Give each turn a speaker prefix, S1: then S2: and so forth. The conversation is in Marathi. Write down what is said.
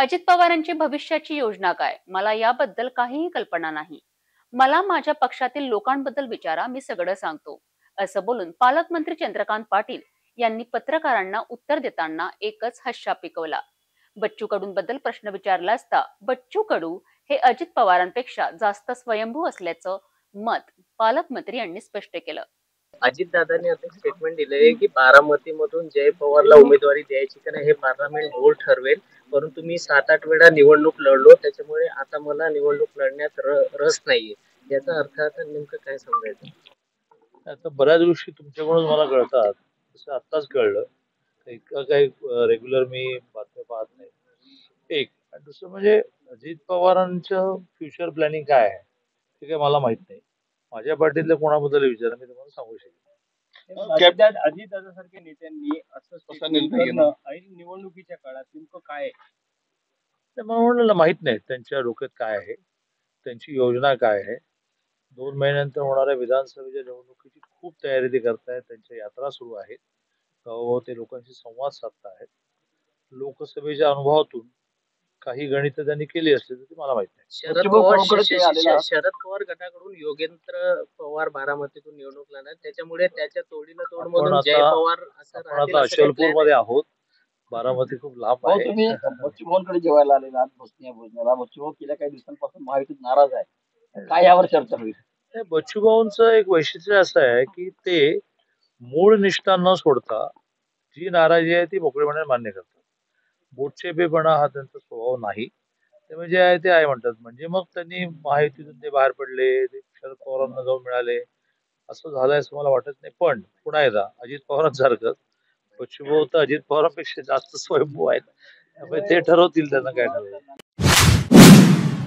S1: अजित पवारांची भविष्याची योजना काय? मला याबद्दल काहीही कल्पना नाही. मला माझ्या पक्षातील लोकांबद्दल विचारा, मी सगळं सांगतो. असं बोलून पालकमंत्री चंद्रकांत पाटील यांनी पत्रकारांना उत्तर देताना एकच हास्य पिकवला. बच्चू कडूंबद्दल प्रश्न विचारला असता बच्चू कडू हे अजित पवारांपेक्षा जास्त स्वयंभू असल्याचं मत पालकमंत्री यांनी स्पष्ट केलं.
S2: अजितदादांनी आता एक स्टेटमेंट दिलंय की बारामतीमधून जय पवारला उमेदवारी द्यायची का नाही हे पार्लमेंट बोर्ड ठरवेल. परंतु मी 7-8 वेळा निवडणूक लढलो, त्याच्यामुळे आता मला निवडणूक लढण्यात रस नाहीये. याचा अर्थ आता नेमकं काय समजायचं?
S3: आता बऱ्याच गोष्टी तुमच्याकडून मला कळतात, तसं आत्ताच कळलं. इतकं काही रेग्युलर मी बातम्या पाहत नाही. एक आणि दुसरं म्हणजे अजित पवारांचं फ्युचर प्लॅनिंग काय आहे ते काही मला माहित नाही. माझ्या पार्टीतल्या कोणाबद्दल विचारा, मी तुम्हाला सांगू शकेन.
S4: अजितदादासारख्या नेत्यांनी असं statement करणं ऐन निवडणुकीच्या काळात नेमकं काय आहे?
S3: तर मला म्हटलं माहित नाही त्यांच्या डोक्यात काय आहे, त्यांची योजना काय आहे. 2 महिन्यानंतर होणाऱ्या विधानसभेच्या निवडणुकीची खूप तयारी ते करतायत. त्यांच्या यात्रा सुरू आहेत, गावोगाव लोकांशी संवाद साधतायत. लोकसभेच्या अनुभवातून काही गणित त्यांनी केली असली तर ती मला माहित नाही.
S2: शरद पवार गटाकडून योगेंद्र पवार बारामतीतून निवडणूक लढणार, त्याच्यामुळे त्याच्या तोडीला तोड म्हणून जय पवार
S3: आपण आता अचलपूर मध्ये आहोत. बारामती खूप लांब आहे.
S4: तुम्ही बच्चू भाऊंकडे जेवायला आलेला भोसनीया भोजनाला. बच्चू भाऊ गेल्या काही दिवसांपासून महायुतीत नाराज आहे, काय यावर चर्चा होईल?
S3: बच्चूभाऊंचं एक वैशिष्ट्य असं आहे की ते मूळ निष्ठा न सोडता जी नाराजी आहे ती मोकळेपणाने मान्य करतात. बोटचेपेपणा हा त्यांचा स्वभाव नाही. त्यामुळे जे आहे ते आहे म्हणतात. म्हणजे मग त्यांनी महायुतीतून ते बाहेर पडले, ते शरद पवारांना जाऊन मिळाले, असं झालंय असं मला वाटत नाही. पण पुन्हा एकदा अजित पवारांसारखं बच्चूभाऊ तर अजित पवारांपेक्षा जास्त स्वयंभू आहेत. त्यामुळे ते ठरवतील त्यांना काय ठरवायचं.